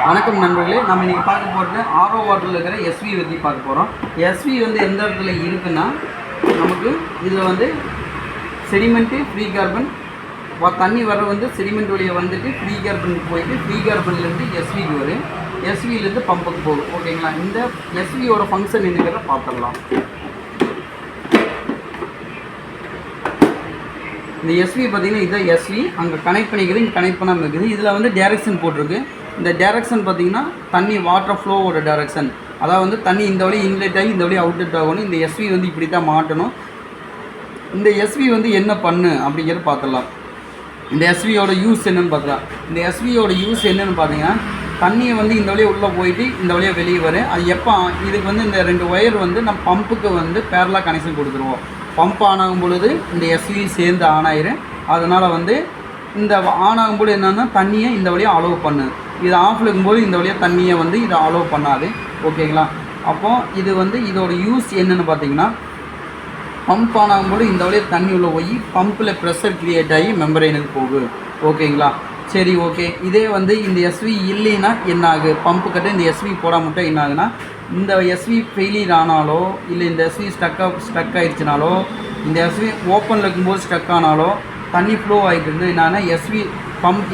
வணக்கம் நண்பர்களே, நம்ம இன்றைக்கி பார்க்க போகிறது ஆரோ வாட்டரில் இருக்கிற எஸ்வி பற்றி பார்க்க போகிறோம். எஸ்வி வந்து எந்த இடத்துல இருக்குன்னா, நமக்கு இதில் வந்து செடிமெண்ட்டு ஃப்ரீ கார்பன் தண்ணி வர வந்து செடிமெண்ட் வழியை வந்துட்டு ஃப்ரீ கார்பனுக்கு போயிட்டு ஃப்ரீ கார்பன்லேருந்து எஸ்விக்கு வரும், எஸ்விலேருந்து பம்புக்கு போகும். ஓகேங்களா? இந்த எஸ்வியோட ஃபங்க்ஷன் என்னங்கிறத பார்த்துடலாம். இந்த எஸ்வி பார்த்திங்கன்னா இதுதான் எஸ்வி. அங்கே கனெக்ட் பண்ணிக்கிறது, இங்கே கனெக்ட் பண்ணாமல் இருக்குது. இதில் வந்து டேரெக்ஷன் போட்டிருக்கு. இந்த டேரெக்ஷன் பார்த்திங்கன்னா தண்ணி வாட்டர் ஃப்ளோவோட டேரெக்ஷன், அதாவது வந்து தண்ணி இந்த வழி இன்லெட் ஆகி இந்த வழி அவுட்லெட் ஆகணும். இந்த எஸ்வி வந்து இப்படி தான் மாட்டணும். இந்த எஸ்வி வந்து என்ன பண்ணு அப்படிங்கிறத பார்த்துடலாம். இந்த எஸ்வியோட யூஸ் என்னென்னு பார்த்துக்கலாம். இந்த எஸ்வியோட யூஸ் என்னென்னு பார்த்தீங்கன்னா, தண்ணியை வந்து இந்த வழியை உள்ளே போயிட்டு இந்த வழியாக வெளியே வரும். அது எப்போ இதுக்கு வந்து இந்த 2 ஒயர் வந்து நம்ம பம்புக்கு வந்து பேரலாக கனெக்ஷன் கொடுத்துருவோம். பம்ப் ஆன் ஆகும் பொழுது இந்த எஸ்வி சேர்ந்து ஆன் ஆயிரும். அதனால் வந்து இந்த ஆன் ஆகும்போது என்னென்னா தண்ணியை இந்த வழியாக அலோவ் பண்ணு. இது ஆஃபில் இருக்கும்போது இந்த வழியாக தண்ணியை வந்து இதை அலோவ் பண்ணாது. ஓகேங்களா? அப்போது இது வந்து இதோட யூஸ் என்னென்னு பார்த்தீங்கன்னா, பம்ப் ஆன் ஆகும்போது இந்த வழியாக தண்ணி உள்ள போய் பம்பில் ப்ரெஷர் க்ரியேட் ஆகி மெம்பரைனுக்கு போகும். ஓகேங்களா? சரி, ஓகே. இதே வந்து இந்த எஸ்வி இல்லைன்னா என்ன ஆகு, பம்பு கட்ட இந்த எஸ்வி போட மட்டும் என்ன ஆகுனா, இந்த எஸ்வி ஃபெயிலியர் ஆனாலோ இல்லை இந்த எஸ்வி ஸ்டக் ஆகிடுச்சினாலோ, இந்த எஸ்வி ஓப்பனில் இருக்கும்போது ஸ்டக் ஆனாலோ, தண்ணி ஃப்ளோ ஆகிட்டு இருந்து என்னன்னா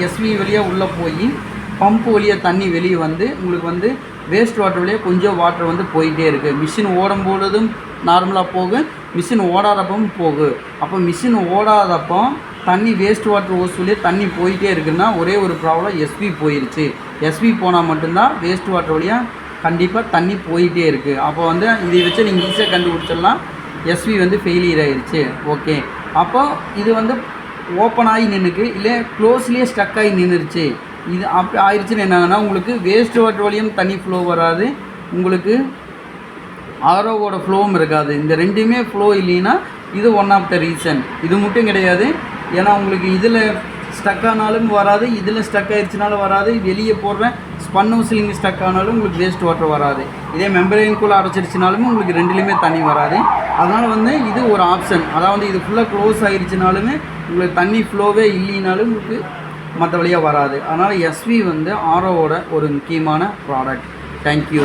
எஸ்வி வழியாக உள்ளே போய் பம்பு வழியாக தண்ணி வெளியே வந்து உங்களுக்கு வந்து வேஸ்ட் வாட்டர் வழியாக கொஞ்சம் வாட்டர் வந்து போயிட்டே இருக்குது. மிஷின் ஓடும் பொழுதும் நார்மலாக போகும், மிஷின் ஓடாதப்பவும் போகும். அப்போ மிஷின் ஓடாதப்போ தண்ணி வேஸ்ட் வாட்டர் ஓஸ் வழியாக தண்ணி போயிட்டே இருக்குன்னா ஒரே ஒரு ப்ராப்ளம், எஸ்வி போயிடுச்சு. எஸ்வி போனால் மட்டும்தான் வேஸ்ட் வாட்டர் வழியாக கண்டிப்பாக தண்ணி போயிட்டே இருக்குது. அப்போ வந்து இதை வச்சு நீங்கள் ஈஸியாக கண்டுபிடிச்சிடலாம், எஸ்வி வந்து ஃபெயிலியர் ஆகிடுச்சு. ஓகே, அப்போ இது வந்து ஓப்பன் ஆகி நின்றுக்கு இல்லை க்ளோஸ்லேயே ஸ்டக் ஆகி நின்றுருச்சு. இது அப்படி ஆயிடுச்சுன்னு என்னாங்கன்னா, உங்களுக்கு வேஸ்ட் வாட்டர் வழியும் தண்ணி ஃப்ளோ வராது, உங்களுக்கு ஆரோவோட ஃப்ளோவும் இருக்காது. இந்த ரெண்டுமே ஃப்ளோ இல்லைன்னா இது ஒன் ஆஃப் த ரீசன். இது மட்டும் கிடையாது, ஏன்னா உங்களுக்கு இதில் ஸ்டக் ஆனாலும் வராது, இதில் ஸ்டக் ஆகிடுச்சினாலும் வராது, வெளியே போடுற ஸ்பன் ஹவுஸ்லிங் ஸ்டக் ஆனாலும் உங்களுக்கு வேஸ்ட் வாட்டர் வராது. இதே மெம்பரைனுக்குள்ளே அடைச்சிருச்சுனாலுமே உங்களுக்கு ரெண்டுலேயுமே தண்ணி வராது. அதனால் வந்து இது ஒரு ஆப்ஷன். அதாவது இது ஃபுல்லாக க்ளோஸ் ஆகிடுச்சினாலுமே உங்களுக்கு தண்ணி ஃப்ளோவே இல்லைனாலும் உங்களுக்கு மற்ற வழியாக வராது. அதனால் எஸ்வி வந்து ஆரோவோட ஒரு முக்கியமான ப்ராடக்ட். தேங்க்யூ.